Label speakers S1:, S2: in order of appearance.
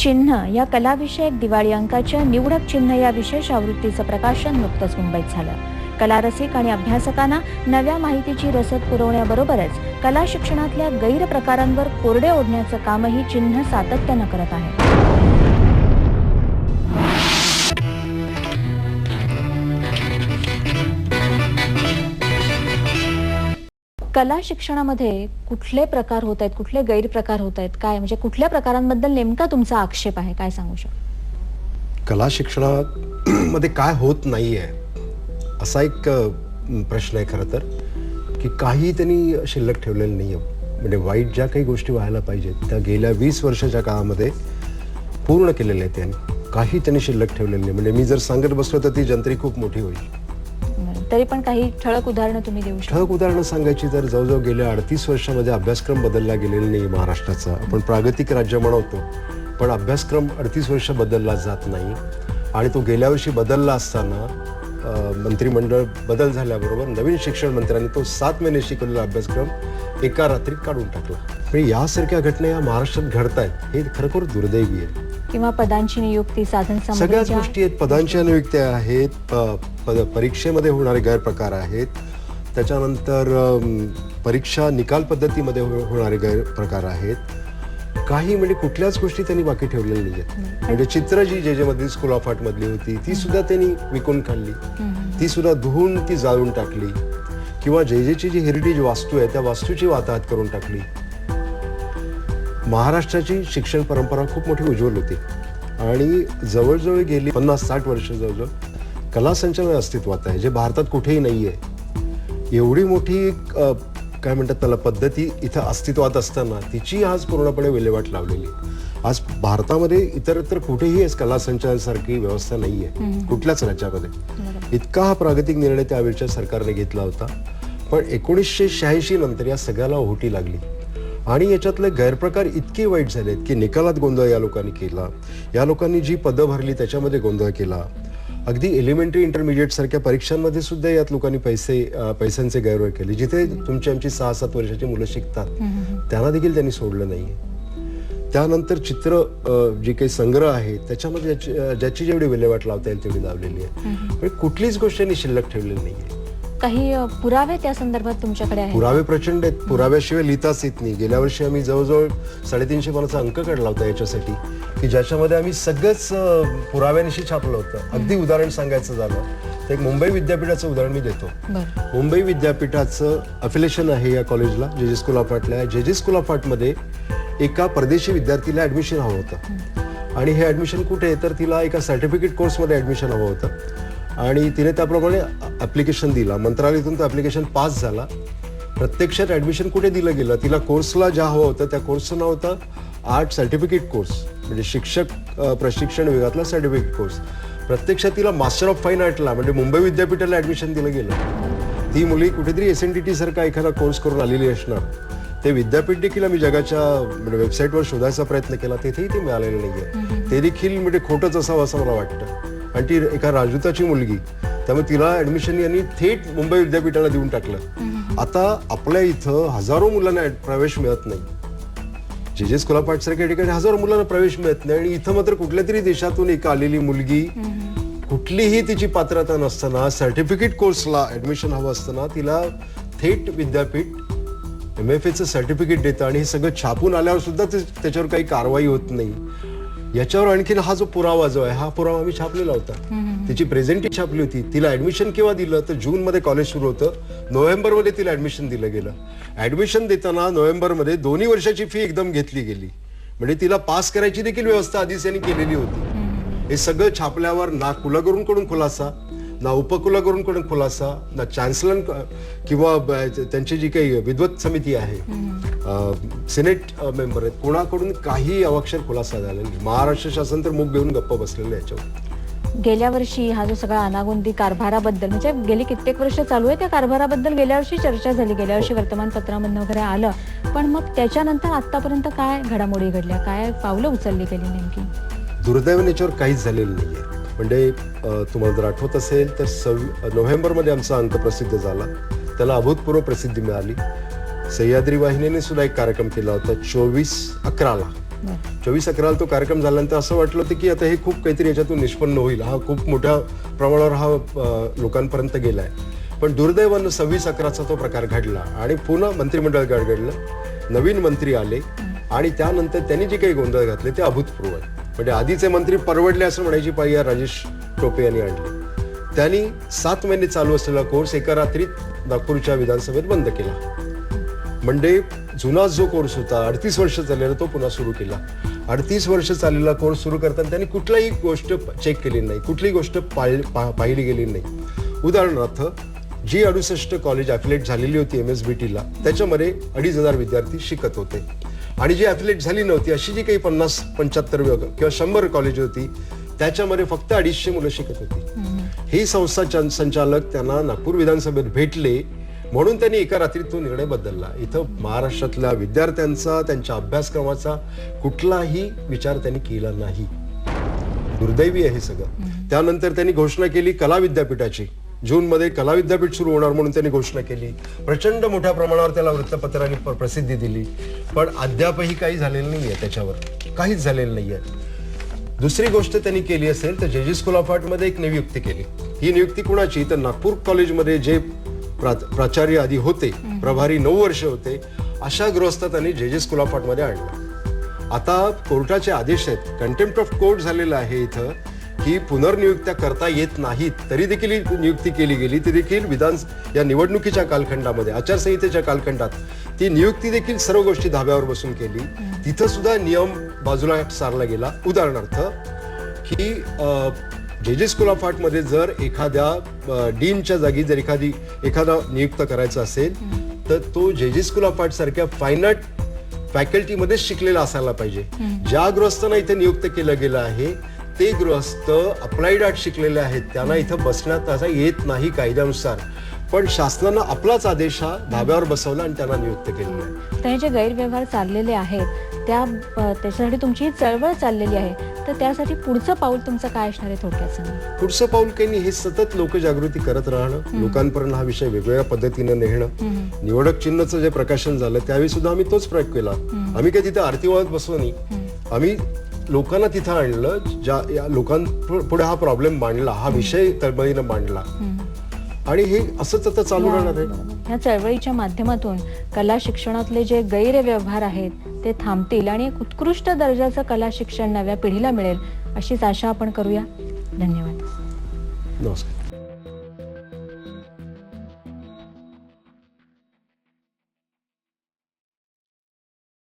S1: चिन्ह या कलाविषयक दिवाळी अंकाच्या निवडक चिन्ह या विशेष आवृत्तीचं प्रकाशन नुकतंच मुंबईत झालं. कलारसिक आणि अभ्यासकांना नव्या माहितीची रसद पुरवण्याबरोबरच कला शिक्षणातल्या गैरप्रकारांवर कोरडे ओढण्याचं कामही चिन्ह सातत्यानं करत आहे. कला शिक्षणामध्ये कुठले प्रकार होत आहेत, कुठले गैरप्रकार होत आहेत, काय म्हणजे कुठल्या प्रकारांबद्दल नेमका तुमचा आक्षेप आहे, काय सांगू शकता?
S2: कला शिक्षणामध्ये काय होत नाहीये असा एक प्रश्न आहे खरं तर, की काही त्यांनी शिल्लक ठेवलेलं नाहीये. म्हणजे वाईट ज्या काही गोष्टी व्हायला पाहिजेत त्या गेल्या 20 वर्षाच्या काळामध्ये पूर्ण केलेल्या आहेत त्यांनी. काही त्यांनी शिल्लक ठेवलेलं नाही. म्हणजे मी जर सांगत बसलो तर ती जंत्री खूप मोठी होईल.
S1: तरी पण काही ठळक उदाहरणं तुम्ही देऊ शकता?
S2: ठळक उदाहरणं सांगायची तर जवळजवळ गेल्या 38 वर्षामध्ये अभ्यासक्रम बदलला गेलेला नाही महाराष्ट्राचा. आपण प्रागतिक राज्य म्हणतो पण अभ्यासक्रम 38 वर्ष बदलला जात नाही. आणि तो गेल्या वर्षी बदलला असताना मंत्रिमंडळ बदल झाल्याबरोबर नवीन शिक्षण मंत्र्यांनी तो 7 महिने शिकवलेला अभ्यासक्रम एका रात्रीत काढून टाकला. म्हणजे यासारख्या घटना या महाराष्ट्रात घडत आहेत हे खरोखर दुर्दैवी आहे.
S1: किंवा पदांची नियुक्ती, साधन
S2: सगळ्याच गोष्टी आहेत. पदांच्या नियुक्त्या आहेत, परीक्षेमध्ये होणारे गैरप्रकार आहेत, त्याच्यानंतर परीक्षा निकाल पद्धतीमध्ये होणारे गैरप्रकार आहेत. काही म्हणजे कुठल्याच गोष्टी त्यांनी बाकी ठेवलेल्या नाही आहेत. म्हणजे चित्र जी जे मधली स्कूल ऑफ आर्ट मधली होती ती सुद्धा त्यांनी विकून खाल्ली, ती सुद्धा धुवून ती जाळून टाकली. किंवा जेची जी हेरिटेज वास्तू आहे त्या वास्तूची वाताहत करून टाकली. महाराष्ट्राची शिक्षण परंपरा खूप मोठी उज्ज्वल होती आणि जवळजवळ गेली 50-60 वर्ष जवळजवळ कला संचालन अस्तित्वात आहे, जे भारतात कुठेही नाही आहे. एवढी मोठी काय म्हणतात त्याला पद्धती इथं अस्तित्वात असताना तिची आज पूर्णपणे विल्हेवाट लावलेली. आज भारतामध्ये इतरत्र कुठेही कला संचालन सारखी व्यवस्था नाही आहे कुठल्याच राज्यामध्ये. इतका हा प्रागतिक निर्णय त्यावेळच्या सरकारने घेतला होता. पण 1986 नंतर या सगळ्याला ओहोटी लागली आणि याच्यातले गैरप्रकार इतके वाईट झालेत की निकालात गोंधळ या लोकांनी केला. या लोकांनी जी पदं भरली त्याच्यामध्ये गोंधळ केला. अगदी एलिमेंटरी इंटरमिडिएट सारख्या परीक्षांमध्ये सुद्धा यात लोकांनी पैशांचे गैरव्यवहार केले. जिथे तुमची आमची 6-7 वर्षाची मुलं शिकतात त्यांना देखील त्यांनी सोडलं नाहीये. त्यानंतर चित्र जे काही संग्रह आहे त्याच्यामध्ये ज्याची जेवढी विल्हेवाट लावता येईल तेवढी लावलेली आहे. म्हणजे कुठलीच गोष्ट त्यांनी शिल्लक ठेवलेली नाहीये.
S1: काही पुरावे त्या संदर्भात तुमच्याकडे आहेत?
S2: पुरावे प्रचंड आहेत. पुराव्याशिवाय लिहिताच येत नाही. गेल्या वर्षी आम्ही जवळजवळ 350 पानाचा अंक काढला होता याच्यासाठी, की ज्याच्यामध्ये आम्ही सगळंच पुराव्यांशी छापलं होतं. अगदी उदाहरण सांगायचं झालं तर एक मुंबई विद्यापीठाचं उदाहरण मी देतो. मुंबई विद्यापीठाचं अफिलेशन आहे या कॉलेजला, जे स्कूल ऑफ आर्टला आहे. जे स्कूल ऑफ आर्टमध्ये एका परदेशी विद्यार्थीला ऍडमिशन हवं होतं आणि हे ऍडमिशन कुठे तर तिला एका सर्टिफिकेट कोर्समध्ये ऍडमिशन हवं होतं आणि तिने त्याप्रमाणे ॲप्लिकेशन दिला. मंत्रालयातून तो ॲप्लिकेशन पास झाला. प्रत्यक्षात ॲडमिशन कुठे दिलं गेलं, तिला कोर्सला ज्या हवं होतं त्या कोर्सचं नाव होतं आर्ट सर्टिफिकेट कोर्स, म्हणजे शिक्षक प्रशिक्षण विभागातला सर्टिफिकेट कोर्स. प्रत्यक्षात तिला मास्टर ऑफ फाईन आर्टला म्हणजे मुंबई विद्यापीठाला ॲडमिशन दिलं गेलं. ती मुली कुठेतरी SNDT सारखा एखादा कोर्स करून आलेली असणार. ते विद्यापीठ देखील आम्ही जगाच्या म्हणजे वेबसाईटवर शोधायचा प्रयत्न केला, तेथेही ते मिळालेलं नाही आहे. ते देखील म्हणजे खोटंच असावं असं मला वाटतं. आणि ती एका राजदूताची मुलगी, त्यामुळे तिला ऍडमिशन यांनी थेट मुंबई विद्यापीठाला देऊन टाकलं. आता आपल्या इथं हजारो मुलांना प्रवेश मिळत नाही. जे स्कूल ऑफ आर्ट सारख्या ठिकाणी हजारो मुलांना प्रवेश मिळत नाही आणि इथं मात्र कुठल्या तरी देशातून एक आलेली मुलगी कुठलीही तिची पात्रता नसताना सर्टिफिकेट कोर्सला ऍडमिशन हवं असताना तिला थेट विद्यापीठ MFAचं सर्टिफिकेट देतं आणि हे सगळं छापून आल्यावर सुद्धा त्याच्यावर काही कारवाई होत नाही. याच्यावर आणखीन हा जो पुरावा जो आहे हा पुरावा आम्ही छापलेला होता. तिची प्रेझेंटी छापली होती. तिला ऍडमिशन केव्हा दिलं तर जूनमध्ये कॉलेज सुरू होतं, नोव्हेंबरमध्ये तिला ऍडमिशन दिलं गेलं. ऍडमिशन देताना नोव्हेंबरमध्ये 2 वर्षाची फी एकदम घेतली गेली. म्हणजे तिला पास करायची देखील व्यवस्था आधीच यांनी केलेली होती. हे सगळं छापल्यावर ना कुलगुरूंकडून खुलासा, ना उपकुलगुरूंकडून खुलासा, ना चान्सलर किंवा त्यांची जी काही विद्वत समिती आहे, सिनेट मेंबर आहेत, कोणाकडून काही अवाक्षर खुलासा झाला नाही. महाराष्ट्र शासन तर मुख घेऊन गप्प बसलेलं याच्यावर.
S1: गेल्या वर्षी हा जो सगळा अनागोंदी कारभाराबद्दल म्हणजे गेली कित्येक वर्ष चालू आहे त्या कारभाराबद्दल गेल्या वर्षी चर्चा झाली, गेल्या वर्षी वर्तमानपत्रामधून वगैरे आलं. पण मग त्याच्यानंतर आतापर्यंत काय घडामोडी घडल्या, काय पावलं उचलली गेली नेमकी?
S2: दुर्दैवाने याच्यावर काहीच झालेलं नाहीये. म्हणजे तुम्हाला जर आठवत असेल तर नोव्हेंबरमध्ये आमचा अंक प्रसिद्ध झाला, त्याला अभूतपूर्व प्रसिद्धी मिळाली. सह्याद्री वाहिनीने सुद्धा एक कार्यक्रम केला होता 24/11ला 24/11 तो कार्यक्रम झाल्यानंतर असं वाटलं होतं की आता हे खूप काहीतरी याच्यातून निष्पन्न होईल, हा खूप मोठ्या प्रमाणावर हा लोकांपर्यंत गेलाय. पण दुर्दैवानं 26/11 तो प्रकार घडला आणि पुन्हा मंत्रिमंडळ गडगडलं, नवीन मंत्री आले आणि त्यानंतर त्यांनी जे काही गोंधळ घातले ते अभूतपूर्व आहे. म्हणजे आधीचे मंत्री परवडले असं म्हणायची पायी या राजेश टोपे यांनी आणली. त्यांनी 7 महिने चालू असलेला कोर्स एका रात्रीत नागपूरच्या विधानसभेत बंद केला. म्हणजे जुना जो कोर्स होता 38 वर्ष चाललेला तो पुन्हा सुरू केला. 38 वर्ष चाललेला कोर्स सुरू करताना त्यांनी कुठलाही गोष्ट चेक केली नाही, कुठलीही गोष्ट पाहिली गेली नाही. उदाहरणार्थ जी 68 कॉलेज ॲफिलेट झालेली होती MSBTला, त्याच्यामध्ये 2,500 विद्यार्थी शिकत होते आणि जी ॲफिलेट झाली नव्हती अशी जी काही 50-75 किंवा 100 कॉलेज होती त्याच्यामध्ये फक्त 250 मुलं शिकत होती. ही संस्था संचालक त्यांना नागपूर विधानसभेत भेटले म्हणून त्यांनी एका रात्रीत तो निर्णय बदलला. इथं महाराष्ट्रातल्या विद्यार्थ्यांचा, त्यांच्या अभ्यासक्रमाचा कुठलाही विचार त्यांनी केला नाही. दुर्दैवी आहे हे सगळं. त्यानंतर त्यांनी घोषणा केली कला विद्यापीठाची. जूनमध्ये कला विद्यापीठ सुरू होणार म्हणून त्यांनी घोषणा केली. प्रचंड मोठ्या प्रमाणावर त्याला वृत्तपत्रांनी प्रसिद्धी दिली, पण अद्यापही काही झालेलं नाहीये, त्याच्यावर काहीच झालेलं नाहीये. दुसरी गोष्ट त्यांनी केली असेल तर JG स्कूल ऑफ आर्टमध्ये एक नियुक्ती केली. ही नियुक्ती कुणाची तर नागपूर कॉलेजमध्ये जे प्राचार्य आधी होते, प्रभारी 9 वर्ष होते, अशा गृहस्थ त्यांनी JG स्कूल ऑफ आर्टमध्ये आणलं. आता कोर्टाचे आदेश आहेत, कंटेम्प्ट ऑफ कोर्ट झालेलं आहे इथं की पुनर्नियुक्त्या करता येत नाहीत, तरी देखील नियुक्ती केली गेली. ती देखील या निवडणुकीच्या कालखंडामध्ये, आचारसंहितेच्या कालखंडात ती नियुक्ती देखील सर्व गोष्टी धाब्यावर बसून केली. तिथं सुद्धा नियम बाजूला सारला गेला. उदाहरणार्थ की JG स्कूल ऑफ आर्टमध्ये जर एखाद्या डीनच्या जागी जर एखादा नियुक्त करायचा असेल तर तो JG स्कूल ऑफ आर्ट सारख्या फाईन आर्ट फॅकल्टीमध्येच शिकलेला असायला पाहिजे. ज्या गृहस्थांना इथे नियुक्त केलं गेलं आहे ते गृहस्थ अप्लाइड आर्ट शिकलेले आहेत, त्यांना इथं बसण्यात असा येत नाही कायद्यानुसार. पण शासनानं आपलाच आदेश हा धाब्यावर बसवला आणि त्यांना नियुक्त केलेला आहे.
S1: तर हे जे गैरव्यवहार चाललेले आहेत त्याच्यासाठी तुमची ही चळवळ चाललेली आहे, तर त्यासाठी पुढचं पाऊल तुमचं काय असणार आहे थोडक्यात सांगा.
S2: पुढचं पाऊल काही नाही, हे सतत लोकजागृती करत राहणं, लोकांपर्यंत हा विषय वेगवेगळ्या पद्धतीनं नेणं. निवडक चिन्हचं जे प्रकाशन झालं त्यावेळी सुद्धा आम्ही तोच प्रयोग केला. आम्ही काही तिथं आरती वाळत बसलो नाही, आम्ही लोकांना तिथं आणलं, ज्या लोकांपुढे हा प्रॉब्लेम मांडला, हा विषय तळमळीनं मांडला आणि हे असंच आता चालू राहणार आहे.
S1: या चळवळीच्या माध्यमातून कला शिक्षणातले जे गैरव्यवहार आहेत ते थांबतील आणि एक उत्कृष्ट दर्जाचं कला शिक्षण नव्या पिढीला मिळेल अशीच आशा आपण करूया. धन्यवाद.
S2: नमस्कार.